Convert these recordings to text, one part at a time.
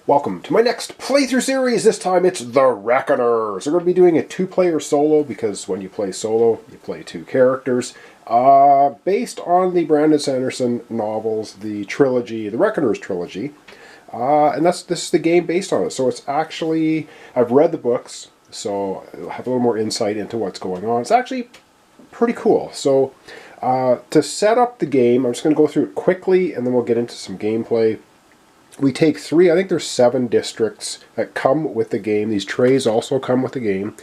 Welcome to my next playthrough series. This time it's The Reckoners. We're going to be doing a two-player solo because when you play solo, you play two characters. Based on the Brandon Sanderson novels, the trilogy, the Reckoners trilogy. And this is the game based on it. So it's actually, I've read the books, so I'll have a little more insight into what's going on. It's actually pretty cool. So to set up the game, I'm just going to go through it quickly and then we'll get into some gameplay. We take three, I think there's 7 districts that come with the game. These trays also come with the game.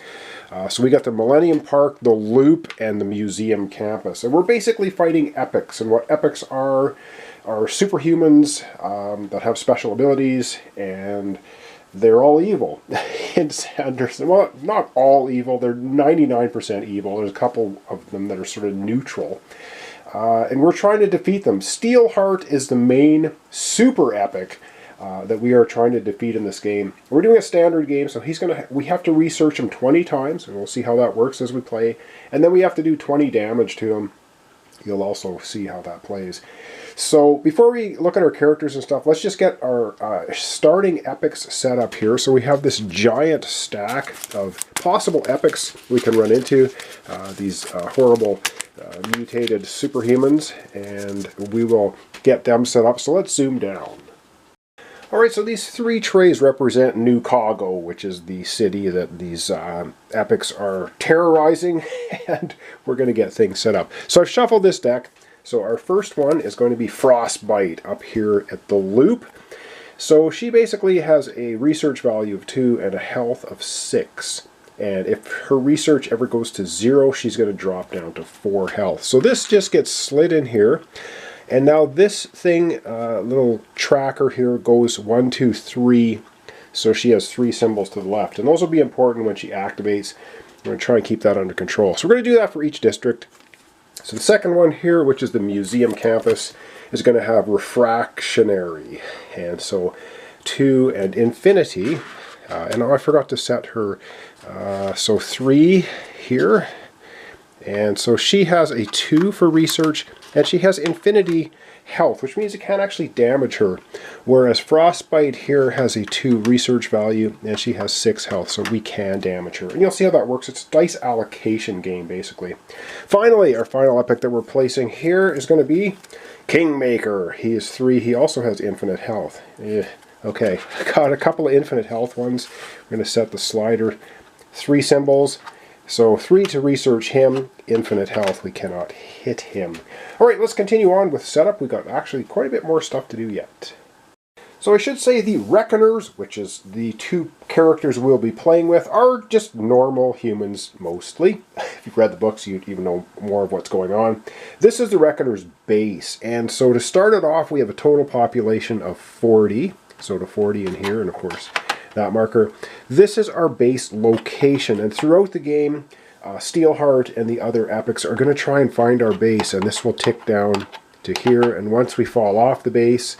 So we got the Millennium Park, the Loop, and the Museum Campus. And we're basically fighting epics. And what epics are superhumans that have special abilities, and they're all evil. In Sanderson, well, not all evil, they're 99% evil. There's a couple of them that are sort of neutral. And we're trying to defeat them. Steelheart is the main super epic that we are trying to defeat in this game. We're doing a standard game, so we have to research him 20 times, and we'll see how that works as we play. And then we have to do 20 damage to him. You'll also see how that plays. So before we look at our characters and stuff, let's just get our starting epics set up here. So we have this giant stack of possible epics we can run into. These horrible mutated superhumans, and we will get them set up. So let's zoom down. Alright, so these 3 trays represent New Cago, which is the city that these epics are terrorizing, and we're going to get things set up. So I've shuffled this deck. So our first one is going to be Frostbite up here at the Loop. So she basically has a research value of 2 and a health of 6. And if her research ever goes to 0, she's going to drop down to 4 health. So this just gets slid in here. And now this thing, little tracker here, goes 1, 2, 3. So she has 3 symbols to the left. And those will be important when she activates. We're going to try and keep that under control. So we're going to do that for each district. So the second one here, which is the Museum Campus, is going to have Refractionary. And so 2 and Infinity. And I forgot to set her, so 3 here. And so she has a 2 for research, and she has Infinity health, which means it can't actually damage her. Whereas Frostbite here has a 2 research value, and she has 6 health, so we can damage her. And you'll see how that works. It's a dice allocation game, basically. Finally, our final epic that we're placing here is going to be Kingmaker. He is 3. He also has infinite health. Okay, got a couple of infinite health ones. We're going to set the slider. 3 symbols. So 3 to research him, infinite health, we cannot hit him. Alright, let's continue on with setup. We've got actually quite a bit more stuff to do yet. So I should say the Reckoners, which is the 2 characters we'll be playing with, are just normal humans mostly. If you've read the books, you'd even know more of what's going on. This is the Reckoners base, and so to start it off, we have a total population of 40. So to 40 in here, and of course that marker. This is our base location, and throughout the game, Steelheart and the other epics are going to try and find our base, and this will tick down to here, and once we fall off the base,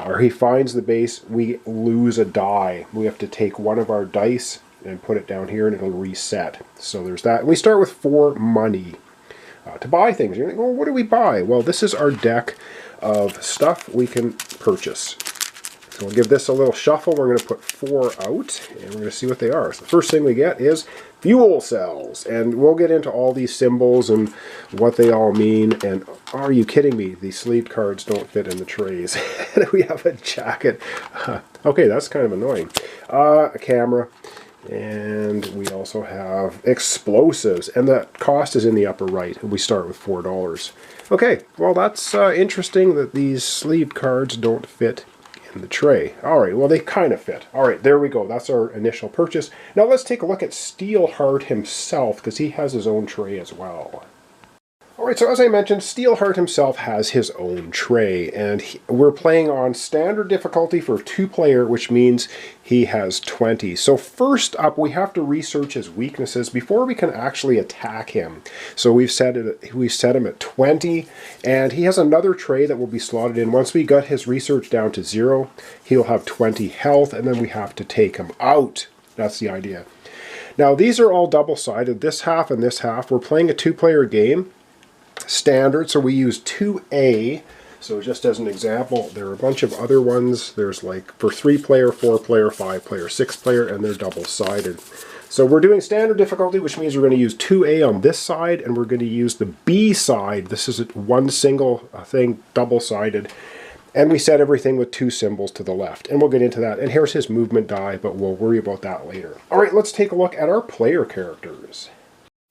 or he finds the base, we lose a die. We have to take one of our dice and put it down here, and it'll reset. So there's that. We start with 4 money to buy things. You're like, well, what do we buy? Well, this is our deck of stuff we can purchase. So we'll give this a little shuffle. We're going to put 4 out, and we're going to see what they are. So the first thing we get is fuel cells, and we'll get into all these symbols and what they all mean. And are you kidding me? These sleeved cards don't fit in the trays. We have a jacket. Okay, that's kind of annoying. A camera, and we also have explosives, and the cost is in the upper right. We start with $4. Okay, well that's interesting that these sleeved cards don't fit in the tray. Alright, well they kind of fit. Alright, there we go. That's our initial purchase. Now let's take a look at Steelheart himself, because he has his own tray as well. Alright, so as I mentioned, Steelheart himself has his own tray, and we're playing on standard difficulty for 2-player, which means he has 20. So first up, we have to research his weaknesses before we can actually attack him. So we've set him at 20, and he has another tray that will be slotted in. Once we got his research down to 0, he'll have 20 health, and then we have to take him out. That's the idea. Now, these are all double-sided, this half and this half. We're playing a 2-player game. Standard, so we use 2A So just as an example, there are a bunch of other ones. There's like for 3-player, 4-player, 5-player, 6-player, and they're double-sided. So we're doing standard difficulty, which means we're going to use 2A on this side, and we're going to use the B side. This is one single thing, double-sided. And we set everything with 2 symbols to the left. And we'll get into that. And here's his movement die, but we'll worry about that later. All right, let's take a look at our player characters.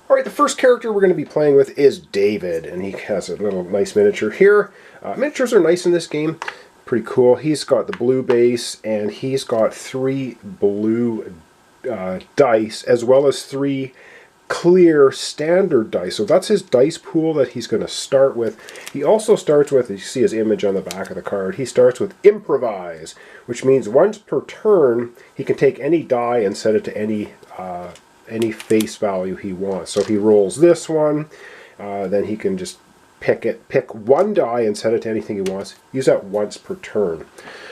All right, the first character we're going to be playing with is David, and he has a little nice miniature here. Miniatures are nice in this game. Pretty cool. He's got the blue base, and he's got 3 blue dice, as well as 3 clear standard dice. So that's his dice pool that he's going to start with. He also starts with, you see his image on the back of the card, he starts with improvise, which means once per turn, he can take any die and set it to any face value he wants. So if he rolls this one, then he can just pick 1 die and set it to anything he wants. Use that once per turn.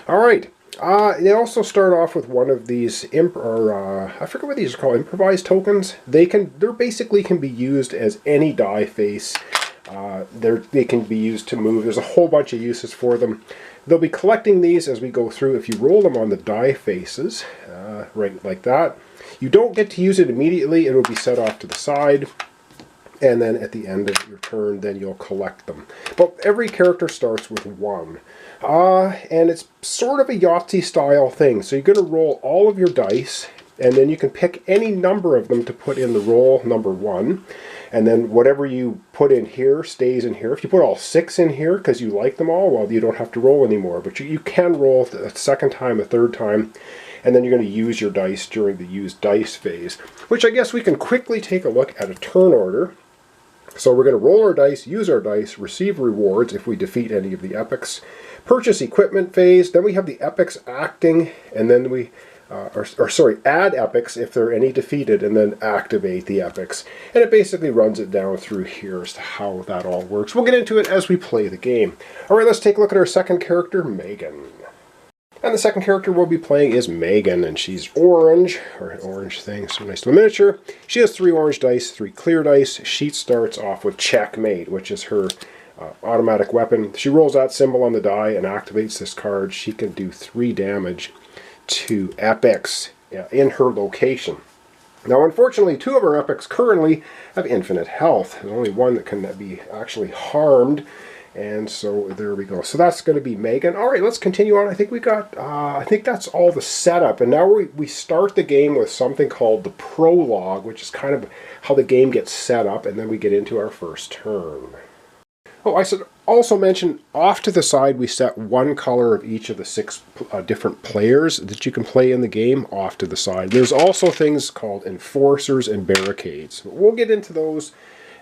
All right. They also start off with one of these I forget what these are called, improvised tokens. They basically can be used as any die face. They can be used to move. There's a whole bunch of uses for them. They'll be collecting these as we go through. If you roll them on the die faces, right like that, you don't get to use it immediately. It will be set off to the side. And then at the end of your turn, then you'll collect them. But every character starts with 1. And it's sort of a Yahtzee style thing. So you're going to roll all of your dice, and then you can pick any number of them to put in the roll number 1. And then whatever you put in here stays in here. If you put all 6 in here because you like them all, well, you don't have to roll anymore. But you can roll a second time, a third time, and then you're going to use your dice during the use dice phase, which I guess we can quickly take a look at a turn order. So we're going to roll our dice, use our dice, receive rewards if we defeat any of the epics, purchase equipment phase, then we have the epics acting, and then we, add epics if there are any defeated, and then activate the epics. And it basically runs it down through here as to how that all works. We'll get into it as we play the game. All right, let's take a look at our second character, Megan. And the second character we'll be playing is Megan, and she's orange, or an orange thing, so nice little miniature. She has 3 orange dice, 3 clear dice. She starts off with Checkmate, which is her automatic weapon. She rolls that symbol on the die and activates this card. She can do 3 damage to epics in her location. Now, unfortunately, 2 of our epics currently have infinite health. There's only 1 that can be actually harmed. And so there we go. So that's going to be Megan. All right, let's continue on. I think we got, I think that's all the setup. And now we start the game with something called the Prologue, which is kind of how the game gets set up. And then we get into our first turn. Oh, I should also mention, off to the side, we set 1 color of each of the 6 different players that you can play in the game off to the side. There's also things called enforcers and barricades. We'll get into those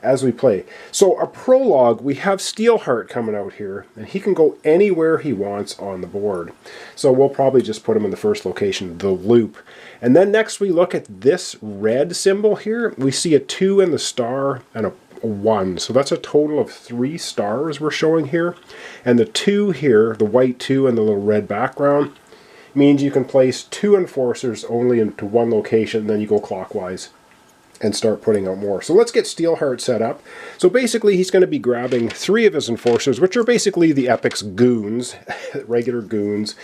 as we play. So a Prologue, we have Steelheart coming out here, and he can go anywhere he wants on the board. So we'll probably just put him in the first location, the loop. And then next we look at this red symbol here. We see a 2 in the star and a 1. So that's a total of 3 stars we're showing here. And the 2 here, the white 2 and the little red background, means you can place 2 enforcers only into 1 location, then you go clockwise and start putting out more. So let's get Steelheart set up. So basically he's going to be grabbing 3 of his enforcers, which are basically the Epic's goons, regular goons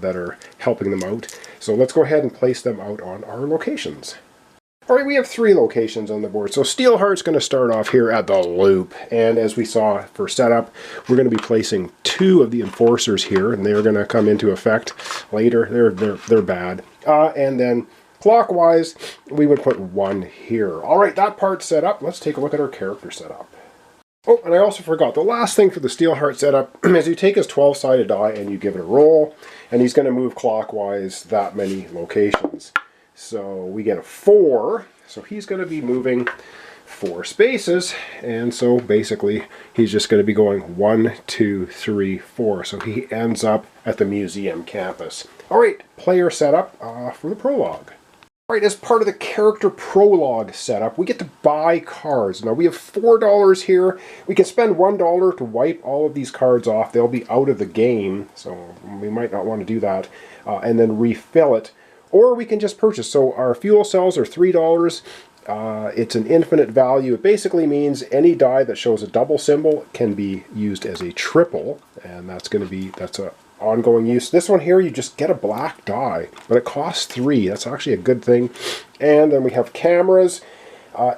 that are helping them out. So let's go ahead and place them out on our locations. Alright, we have 3 locations on the board. So Steelheart's going to start off here at the loop. And as we saw for setup, we're going to be placing 2 of the enforcers here, and they're going to come into effect later. They're bad. And then clockwise, we would put 1 here. Alright, that part's set up. Let's take a look at our character setup. Oh, and I also forgot, the last thing for the Steelheart setup is you take his 12-sided die and you give it a roll, and he's going to move clockwise that many locations. So we get a 4, so he's going to be moving 4 spaces, and so basically he's just going to be going 1, 2, 3, 4. So he ends up at the museum campus. Alright, player setup for the Prologue. Alright, as part of the character Prologue setup, we get to buy cards. Now we have $4 here. We can spend $1 to wipe all of these cards off. They'll be out of the game, so we might not want to do that. And then refill it. Or we can just purchase. So our fuel cells are $3. It's an infinite value. It basically means any die that shows a double symbol can be used as a triple, and that's a ongoing use. This one here, you just get a black die, but it costs 3. That's actually a good thing. And then we have cameras.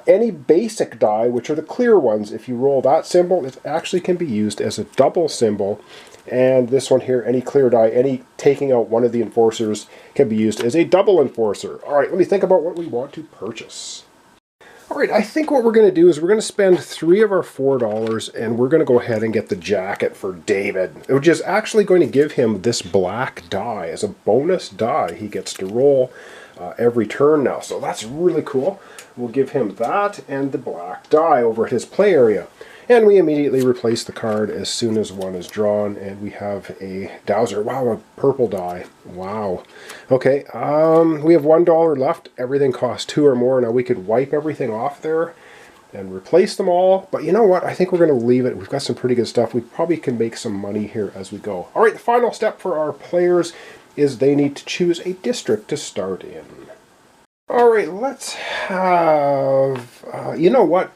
Any basic die, which are the clear ones, if you roll that symbol, it actually can be used as a double symbol. And this one here, any clear die, any taking out one of the enforcers can be used as a double enforcer. All right, let me think about what we want to purchase. All right, I think what we're going to do is we're going to spend 3 of our $4 and we're going to go ahead and get the jacket for David, which is actually going to give him this black die as a bonus die. He gets to roll every turn now, so that's really cool. We'll give him that and the black die over at his play area. And we immediately replace the card as soon as one is drawn, and we have a dowser. Wow, a purple die. Wow. Okay, we have $1 left. Everything costs 2 or more. Now we could wipe everything off there and replace them all. But you know what? I think we're going to leave it. We've got some pretty good stuff. We probably can make some money here as we go. All right, the final step for our players is they need to choose a district to start in. All right, let's have... you know what?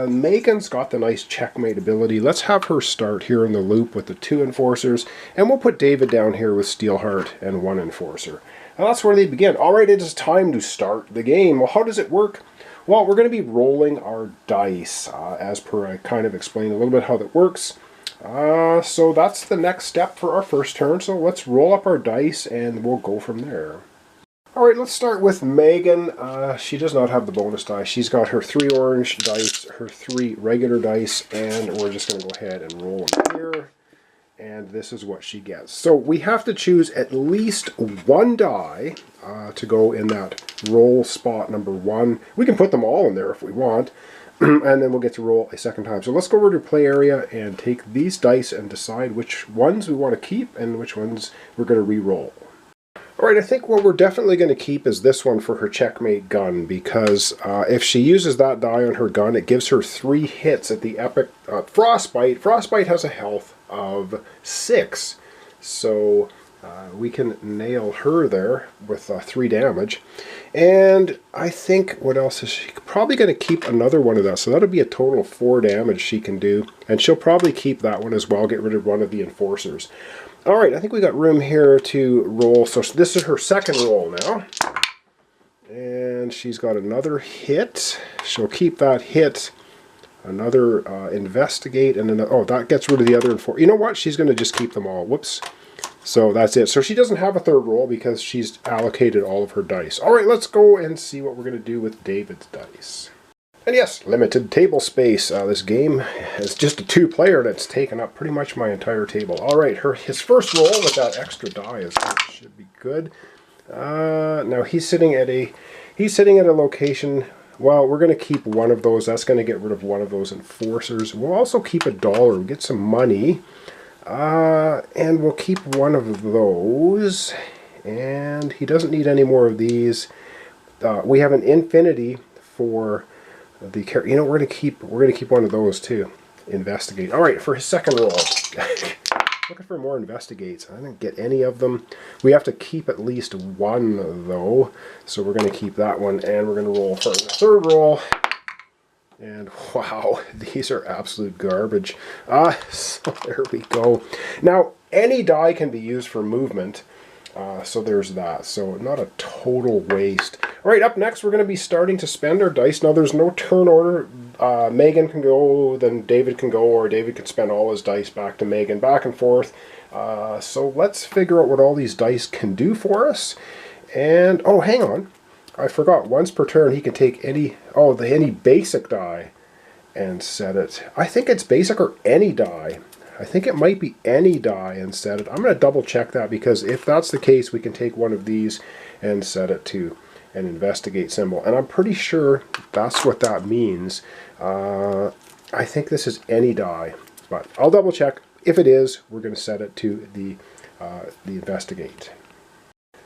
Megan's got the nice checkmate ability. Let's have her start here in the loop with the 2 enforcers, and we'll put David down here with Steelheart and 1 enforcer. And that's where they begin. All right, it is time to start the game. Well, how does it work? Well, we're going to be rolling our dice, as per I kind of explained a little bit how that works. So that's the next step for our first turn. So let's roll up our dice, and we'll go from there. Alright, let's start with Megan. She does not have the bonus die. She's got her 3 orange dice, her 3 regular dice, and we're just going to go ahead and roll them here. And this is what she gets. So we have to choose at least 1 die to go in that roll spot number 1. We can put them all in there if we want. And then we'll get to roll a second time. So let's go over to play area and take these dice and decide which ones we want to keep and which ones we're going to re-roll. Alright, I think what we're definitely going to keep is this one for her checkmate gun, because if she uses that die on her gun, it gives her 3 hits at the epic Frostbite. Frostbite has a health of 6, so we can nail her there with 3 damage. And I think, what else is she probably going to keep another one of that, so that'll be a total of 4 damage she can do, and she'll probably keep that one as well, get rid of one of the enforcers. Alright, I think we got room here to roll. So this is her second roll now. And she's got another hit. She'll keep that hit. Another investigate. And another, oh, that gets rid of the other enforcer. You know what? She's going to just keep them all. Whoops. So that's it. So she doesn't have a third roll because she's allocated all of her dice. Alright, let's go and see what we're going to do with David's dice. And yes, limited table space. This game is just a 2-player that's taken up pretty much my entire table. Alright, his first roll with that extra die should be good. Now he's sitting at a location. Well, we're going to keep one of those. That's going to get rid of one of those enforcers. We'll also keep $1. We'll get some money. And we'll keep one of those. And he doesn't need any more of these. We have an infinity for the character. You know, we're gonna keep one of those too. Investigate. All right, for his second roll, looking for more investigates. I didn't get any of them. We have to keep at least 1 though, so we're gonna keep that one, and we're gonna roll for the third roll. And wow, these are absolute garbage. So there we go. Now, any die can be used for movement. So there's that. So not a total waste. All right, up next we're going to be starting to spend our dice. Now there's no turn order. Megan can go, then David can go, or David can spend all his dice back to Megan, back and forth. So let's figure out what all these dice can do for us. And, oh, hang on. I forgot. Once per turn he can take any basic die and set it. I think it's basic or any die. I think it might be any die and set it. I'm going to double check that, because if that's the case, we can take one of these and set it to an investigate symbol. And I'm pretty sure that's what that means. I think this is any die, but I'll double check. If it is, we're going to set it to the investigate.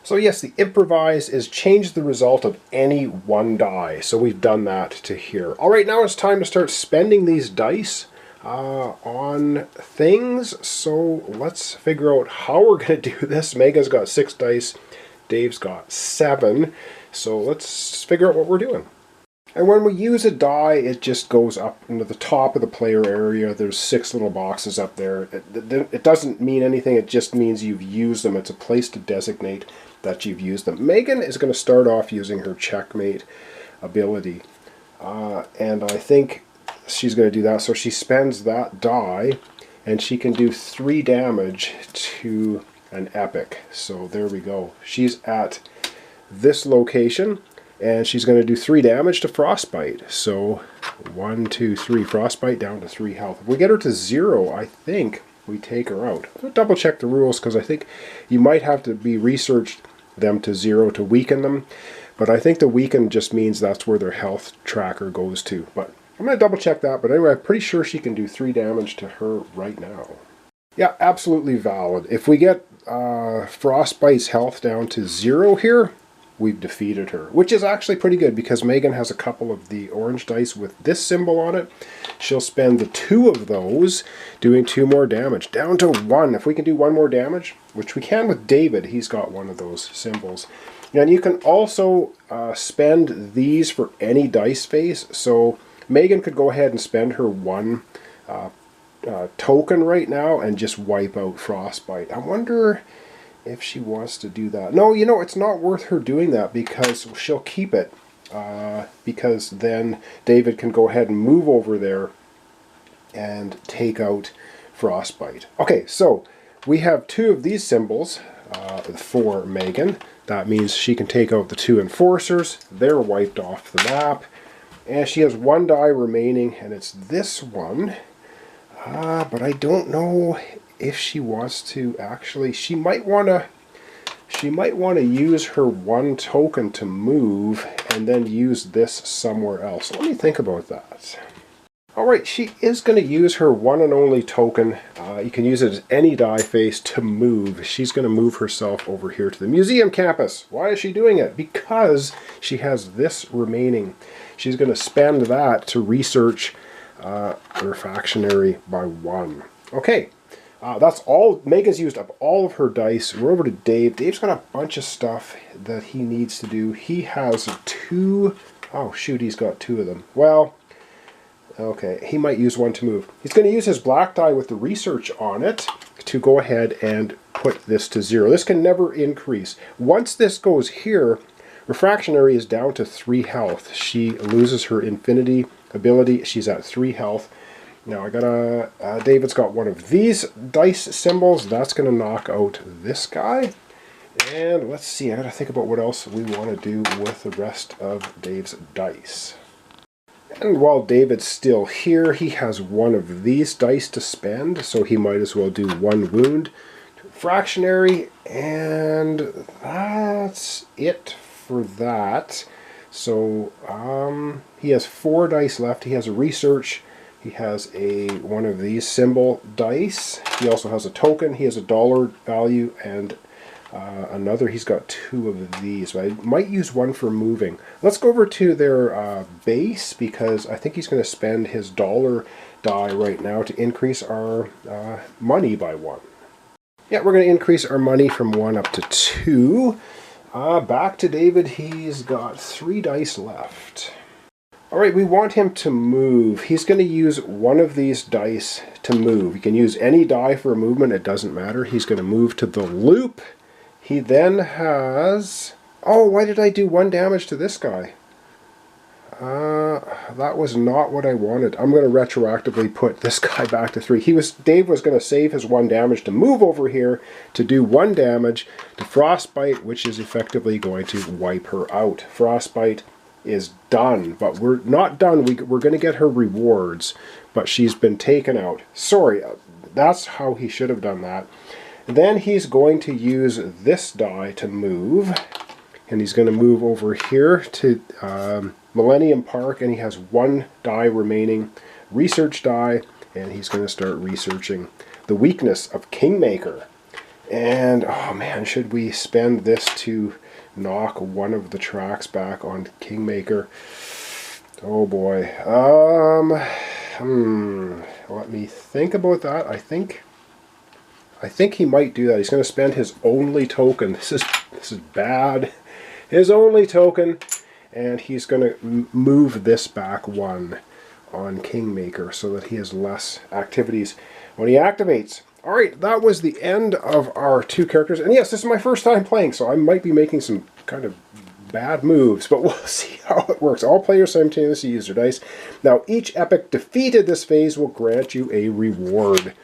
So yes, the improvise is change the result of any 1 die. So we've done that to here. All right, now it's time to start spending these dice on things. So let's figure out how we're going to do this. Mega's got 6 dice. Dave's got 7. So let's figure out what we're doing. And when we use a die, it just goes up into the top of the player area. There's 6 little boxes up there. It doesn't mean anything. It just means you've used them. It's a place to designate that you've used them. Megan is going to start off using her checkmate ability. And I think she's going to do that. So she spends that die, and she can do 3 damage to an epic. So there we go. She's at this location. And she's going to do 3 damage to Frostbite. So 1, 2, 3 Frostbite down to 3 health. If we get her to 0, I think we take her out. I'll double check the rules because I think you might have to be researched them to 0 to weaken them. But I think the weaken just means that's where their health tracker goes to. But I'm going to double check that. But anyway, I'm pretty sure she can do 3 damage to her right now. Yeah, absolutely valid. If we get Frostbite's health down to 0 here, we've defeated her, which is actually pretty good because Megan has a couple of the orange dice with this symbol on it. She'll spend the 2 of those doing 2 more damage, down to 1. If we can do 1 more damage, which we can with David, he's got one of those symbols. And you can also spend these for any dice face. So Megan could go ahead and spend her 1 token right now and just wipe out Frostbite. I wonder if she wants to do that. No, you know, it's not worth her doing that because she'll keep it. Because then David can go ahead and move over there and take out Frostbite. Okay, so we have 2 of these symbols for Megan. That means she can take out the 2 enforcers. They're wiped off the map. And she has 1 die remaining, and it's this one. But I don't know if she wants to actually. She might want to use her 1 token to move and then use this somewhere else. Let me think about that. Alright, she is going to use her 1 and only token. You can use it as any die face to move. She's going to move herself over here to the museum campus. Why is she doing it? Because she has this remaining. She's going to spend that to research refractionary by 1. Okay. That's all. Megan's used up all of her dice. We're over to Dave. Dave's got a bunch of stuff that he needs to do. He has 2. Oh, shoot, he's got 2 of them. Well, okay, he might use 1 to move. He's going to use his black die with the research on it to go ahead and put this to 0. This can never increase. Once this goes here, refractionary is down to 3 health. She loses her infinity ability. She's at 3 health. Now I got David's got 1 of these dice symbols. That's going to knock out this guy. And let's see, I got to think about what else we want to do with the rest of Dave's dice. And while David's still here, he has 1 of these dice to spend, so he might as well do 1 wound. Fractionary, and that's it for that. So he has 4 dice left. He has a research. He has one of these symbol dice. He also has a token. He has a dollar value and another. He's got 2 of these. I might use 1 for moving. Let's go over to their base because I think he's going to spend his dollar die right now to increase our money by 1. Yeah, we're going to increase our money from 1 up to 2. Back to David. He's got 3 dice left. Alright, we want him to move. He's going to use 1 of these dice to move. You can use any die for a movement, it doesn't matter. He's going to move to the loop. He then has... Oh, why did I do 1 damage to this guy? That was not what I wanted. I'm going to retroactively put this guy back to 3. Dave was going to save his 1 damage to move over here to do 1 damage to Frostbite, which is effectively going to wipe her out. Frostbite is done, but we're not done. We're going to get her rewards, but she's been taken out. Sorry, that's how he should have done that. And then he's going to use this die to move, and he's going to move over here to Millennium Park, and he has 1 die remaining, research die, and he's going to start researching the weakness of Kingmaker. And, oh man, should we spend this to knock 1 of the tracks back on Kingmaker? Oh boy. Let me think about that. I think he might do that. He's going to spend his only token. This is bad. His only token, and he's going to move this back 1 on Kingmaker so that he has less activities when he activates. Alright, that was the end of our 2 characters. And yes, this is my first time playing, so I might be making some kind of bad moves, but we'll see how it works. All players simultaneously use their dice. Now, each epic defeated this phase will grant you a reward.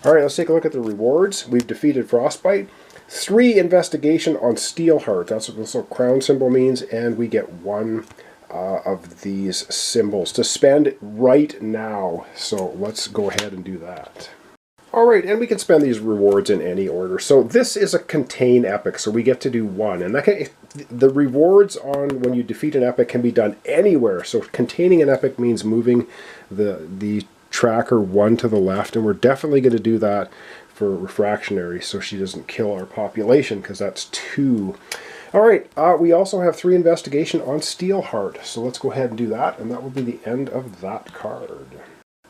Alright, let's take a look at the rewards. We've defeated Frostbite. 3 investigation on Steelheart. That's what this little crown symbol means, and we get 1 of these symbols to spend right now. So let's go ahead and do that. Alright, and we can spend these rewards in any order. So this is a contain epic, so we get to do 1. And the rewards on when you defeat an epic can be done anywhere. So containing an epic means moving the tracker 1 to the left, and we're definitely going to do that for Refractionary so she doesn't kill our population, because that's 2. Alright, we also have 3 investigation on Steelheart, so let's go ahead and do that, and that will be the end of that card.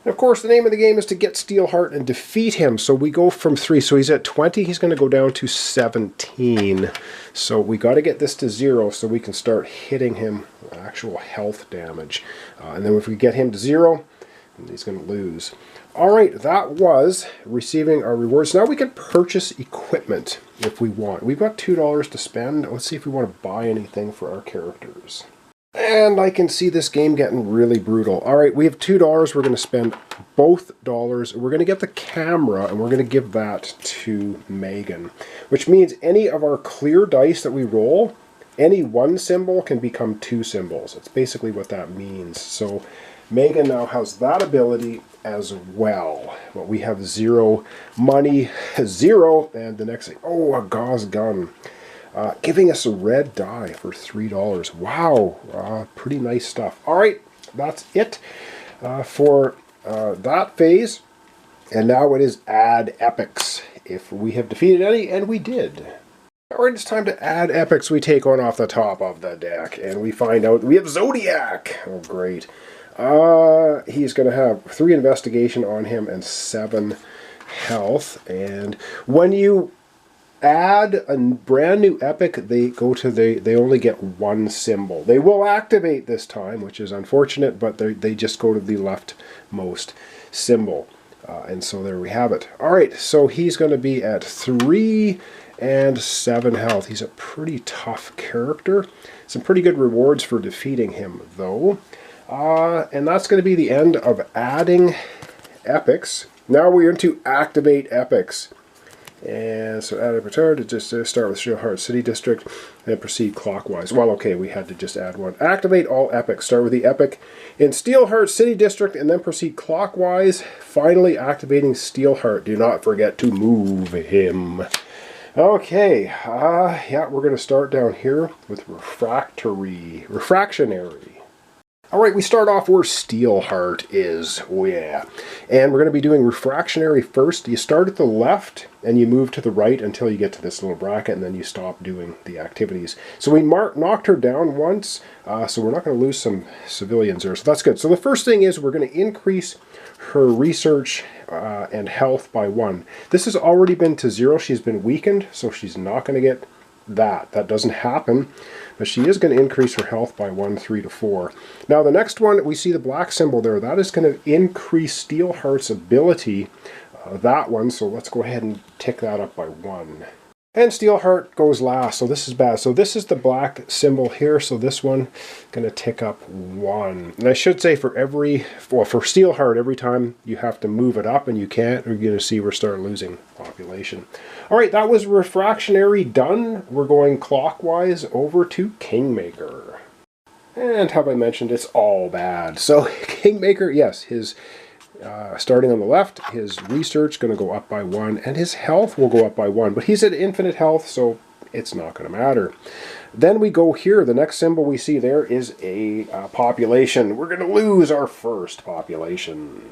And of course, the name of the game is to get Steelheart and defeat him, so we go from 3, so he's at 20, he's going to go down to 17. So we got to get this to 0 so we can start hitting him with actual health damage. And then if we get him to 0, he's going to lose. Alright, that was receiving our rewards. Now we can purchase equipment if we want. We've got $2 to spend. Let's see if we want to buy anything for our characters. And I can see this game getting really brutal. Alright, we have $2. We're going to spend both dollars. We're going to get the camera, and we're going to give that to Megan. Which means any of our clear dice that we roll, any 1 symbol can become 2 symbols. That's basically what that means. So Megan now has that ability as well. But we have 0 money, 0, and the next thing, oh, a gauze gun. Giving us a red die for $3. Wow, pretty nice stuff. Alright, that's it for that phase. And now it is add epics, if we have defeated any, and we did. Alright, it's time to add epics. We take one off the top of the deck, and we find out we have Zodiac. Oh, great. He's going to have 3 investigation on him and 7 health. And when you add a brand new epic, they only get 1 symbol. They will activate this time, which is unfortunate, but they just go to the leftmost symbol. And so there we have it. Alright, so he's going to be at 3 and 7 health. He's a pretty tough character. Some pretty good rewards for defeating him, though. And that's going to be the end of adding epics. Now we're into activate epics. And so add a return to just start with Steelheart City District and proceed clockwise. Well, okay, we had to just add 1. Activate all epics. Start with the epic in Steelheart City District and then proceed clockwise. Finally activating Steelheart. Do not forget to move him. Okay, yeah, we're going to start down here with Refractionary. Alright, we start off where Steelheart is. Oh yeah. And we're going to be doing Refractionary first. You start at the left and you move to the right until you get to this little bracket, and then you stop doing the activities. So we knocked her down once, so we're not going to lose some civilians there. So that's good. So the first thing is we're going to increase her research and health by 1. This has already been to 0. She's been weakened, so she's not going to get that. That doesn't happen. But she is going to increase her health by 1, 3 to 4. Now the next one, we see the black symbol there. That is going to increase Steelheart's ability, that one. So let's go ahead and tick that up by 1. And Steelheart goes last, so this is bad. So this is the black symbol here, so this one going to tick up 1. And I should say for Steelheart, every time you have to move it up and you can't, you're going to see we're starting losing population. Alright, that was Refractionary done. We're going clockwise over to Kingmaker. And have I mentioned it's all bad. So Kingmaker, yes, his starting on the left, his research going to go up by 1, and his health will go up by 1, but he's at infinite health, so it's not going to matter. Then we go here. The next symbol we see there is a population. We're going to lose our first population,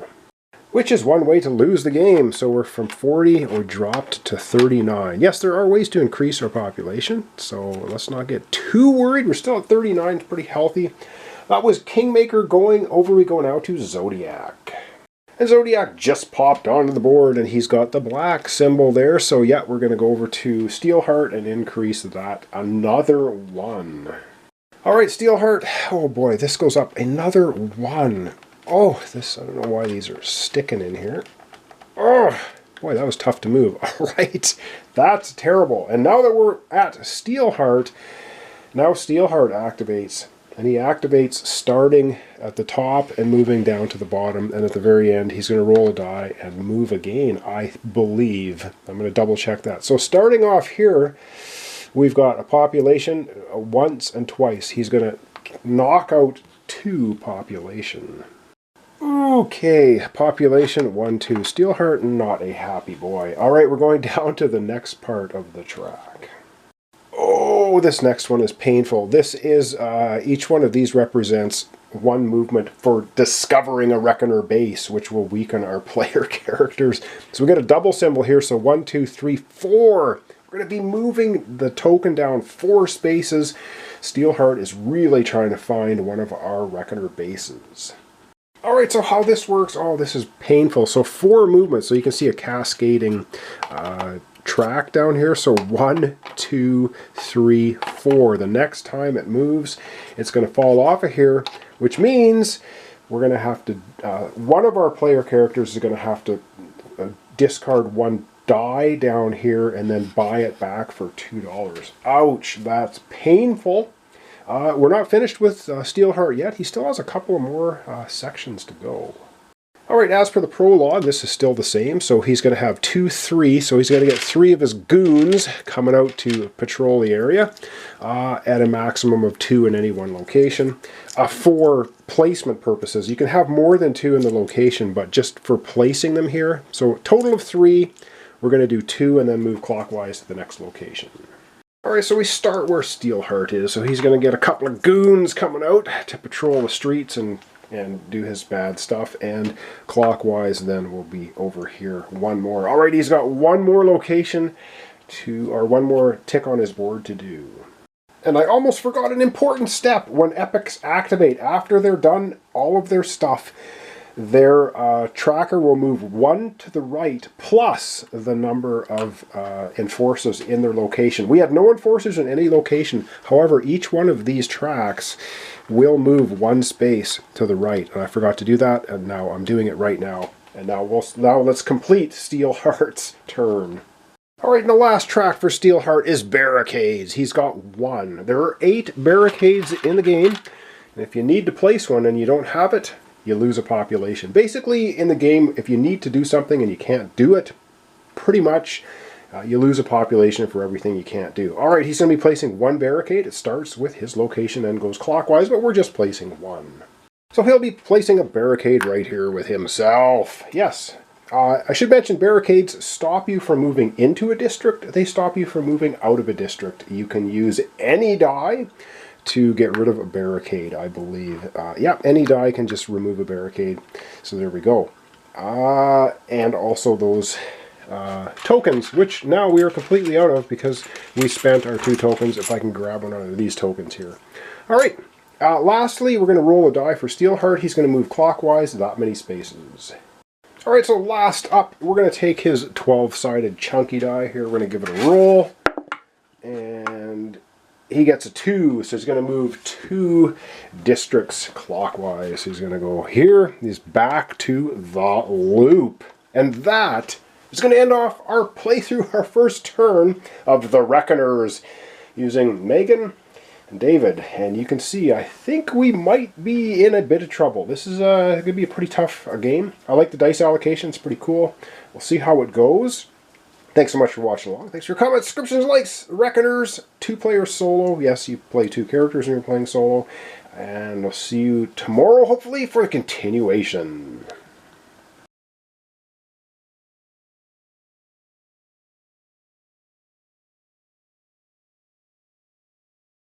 which is one way to lose the game. So we're from 40, we dropped to 39. Yes, there are ways to increase our population, so let's not get too worried. We're still at 39, it's pretty healthy. That was Kingmaker going over. We go now to Zodiac. And Zodiac just popped onto the board, and he's got the black symbol there. So yeah, we're going to go over to Steelheart and increase that another 1. Alright, Steelheart. Oh boy, this goes up another one. Oh, this, I don't know why these are sticking in here. Oh, boy, that was tough to move. Alright, that's terrible. And now that we're at Steelheart, now Steelheart activates. And he activates starting at the top and moving down to the bottom. And at the very end, he's going to roll a die and move again, I believe. I'm going to double check that. So starting off here, we've got a population once and twice. He's going to knock out 2 population. Okay, population 1, 2. Steelheart, not a happy boy. All right, we're going down to the next part of the track. Oh, this next one is painful. This is, each one of these represents 1 movement for discovering a Reckoner base, which will weaken our player characters. So we got a double symbol here, so 1, 2, 3, 4. We're going to be moving the token down 4 spaces. Steelheart is really trying to find one of our Reckoner bases. Alright, so how this works, oh, this is painful. So 4 movements, so you can see a cascading track down here. So 1, 2, 3, 4. The next time it moves, it's going to fall off of here, which means we're going to have to, one of our player characters is going to have to discard 1 die down here and then buy it back for $2. Ouch, that's painful. We're not finished with Steelheart yet. He still has a couple more sections to go. Alright, as for the prologue, this is still the same. So he's going to have 2, 3. So he's going to get 3 of his goons coming out to patrol the area at a maximum of 2 in any one location. For placement purposes, you can have more than 2 in the location, but just for placing them here. So total of 3. We're going to do 2 and then move clockwise to the next location. Alright, so we start where Steelheart is. So he's going to get a couple of goons coming out to patrol the streets and do his bad stuff. And clockwise then will be over here 1 more. Alright, he's got 1 more location to, or 1 more tick on his board to do. And I almost forgot an important step when epics activate. After they're done all of their stuff, their tracker will move 1 to the right plus the number of enforcers in their location. We have no enforcers in any location. However, each one of these tracks will move 1 space to the right. And I forgot to do that, and now I'm doing it right now. And now let's complete Steelheart's turn. Alright, and the last track for Steelheart is barricades. He's got 1. There are 8 barricades in the game. And if you need to place one and you don't have it, you lose a population. Basically, in the game, if you need to do something and you can't do it, pretty much you lose a population for everything you can't do. Alright, he's going to be placing 1 barricade. It starts with his location and goes clockwise, but we're just placing 1. So he'll be placing a barricade right here with himself. Yes. I should mention barricades stop you from moving into a district. They stop you from moving out of a district. You can use any die to get rid of a barricade, I believe. Yeah, any die can just remove a barricade. So there we go. And also those tokens, which now we are completely out of because we spent our 2 tokens. If I can grab one out of these tokens here. Alright, lastly, we're going to roll a die for Steelheart. He's going to move clockwise that many spaces. Alright, so last up, we're going to take his 12-sided chunky die here. We're going to give it a roll. And he gets a 2, so he's going to move 2 districts clockwise. He's going to go here. He's back to the loop. And that is going to end off our playthrough, our first turn of the Reckoners, using Megan and David. And you can see, I think we might be in a bit of trouble. This is going to be a pretty tough game. I like the dice allocation. It's pretty cool. We'll see how it goes. Thanks so much for watching along. Thanks for your comments, subscriptions, likes. Reckoners, 2-player solo. Yes, you play 2 characters when you're playing solo. And I'll see you tomorrow, hopefully, for a continuation.